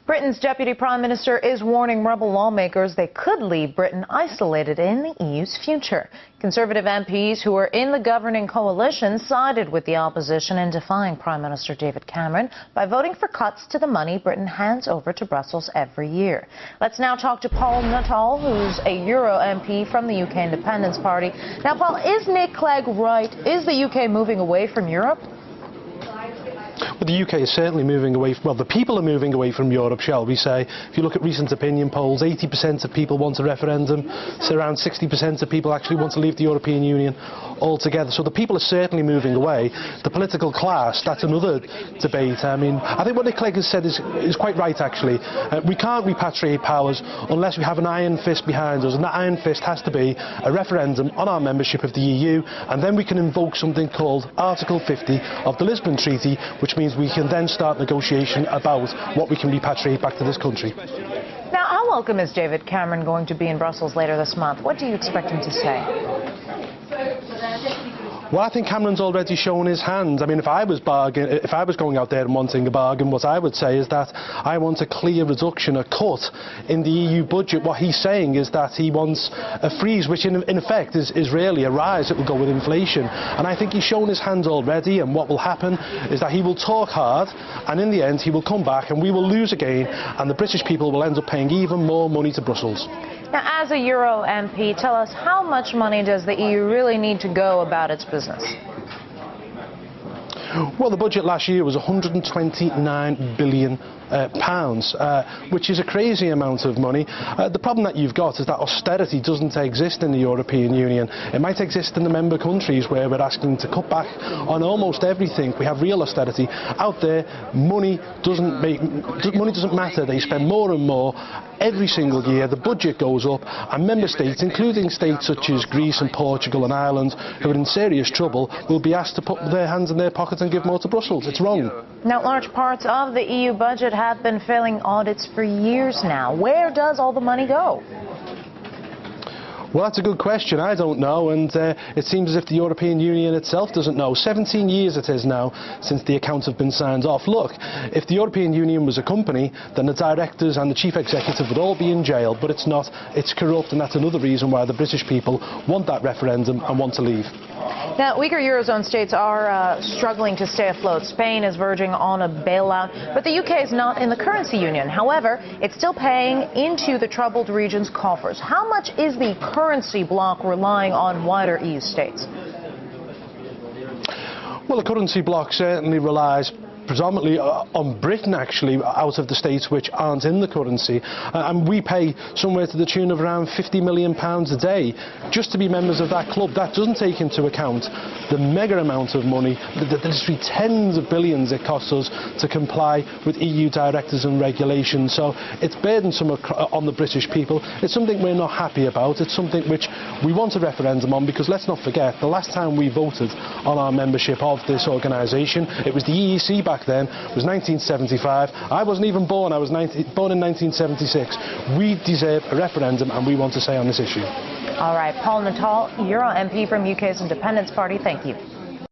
Britain's Deputy Prime Minister is warning rebel lawmakers they could leave Britain isolated in the EU's future. Conservative MPs who are in the governing coalition sided with the opposition in defying Prime Minister David Cameron by voting for cuts to the money Britain hands over to Brussels every year. Let's now talk to Paul Nuttall, who's a Euro MP from the UK Independence Party. Now, Paul, is Nick Clegg right? Is the UK moving away from Europe? Well, the UK is certainly moving away, well, the people are moving away from Europe, shall we say. If you look at recent opinion polls, 80% of people want a referendum, so around 60% of people actually want to leave the European Union altogether. So the people are certainly moving away. The political class, that's another debate. I mean, I think what Nick Clegg has said is quite right, actually. We can't repatriate powers unless we have an iron fist behind us, and that iron fist has to be a referendum on our membership of the EU, and then we can invoke something called Article 50 of the Lisbon Treaty, which means we can then start negotiation about what we can repatriate back to this country. Now, how welcome is David Cameron going to be in Brussels later this month? What do you expect him to say? Well, I think Cameron's already shown his hand. I mean, if I was going out there and wanting a bargain, what I would say is that I want a clear reduction, a cut in the EU budget. What he's saying is that he wants a freeze, which in effect is really a rise. It will go with inflation. And I think he's shown his hand already, and what will happen is that he will talk hard, and in the end he will come back and we will lose again, and the British people will end up paying even more money to Brussels. Now, as a Euro MP, tell us, how much money does the EU really need to go about its business? Well, the budget last year was £129 billion, which is a crazy amount of money. The problem that you've got is that austerity doesn't exist in the European Union. It might exist in the member countries where we're asking to cut back on almost everything. We have real austerity. Out there, money doesn't matter. They spend more and more every single year. The budget goes up, and member states, including states such as Greece and Portugal and Ireland, who are in serious trouble, will be asked to put their hands in their pockets and give more to Brussels. It's wrong. Now, large parts of the EU budget have been failing audits for years now. Where does all the money go? Well, that's a good question. I don't know, and it seems as if the European Union itself doesn't know. 17 years it is now since the accounts have been signed off. Look, if the European Union was a company, then the directors and the chief executive would all be in jail, but it's not. It's corrupt, and that's another reason why the British people want that referendum and want to leave. Now, weaker Eurozone states are struggling to stay afloat. Spain is verging on a bailout, but the UK is not in the currency union. However, it's still paying into the troubled region's coffers. How much is the currency bloc relying on wider EU states? Well, the currency bloc certainly relies predominantly on Britain, actually, out of the states which aren't in the currency, and we pay somewhere to the tune of around £50 million a day just to be members of that club. That doesn't take into account the mega amount of money, the literally tens of billions it costs us to comply with EU directives and regulations. So it's burdensome on the British people. It's something we're not happy about. It's something which we want a referendum on, because let's not forget, the last time we voted on our membership of this organisation, it was the EEC back then, was 1975. I wasn't even born. I was born in 1976. We deserve a referendum, and we want to say on this issue. All right, Paul Nuttall, Euro MP from UK's Independence Party, thank you.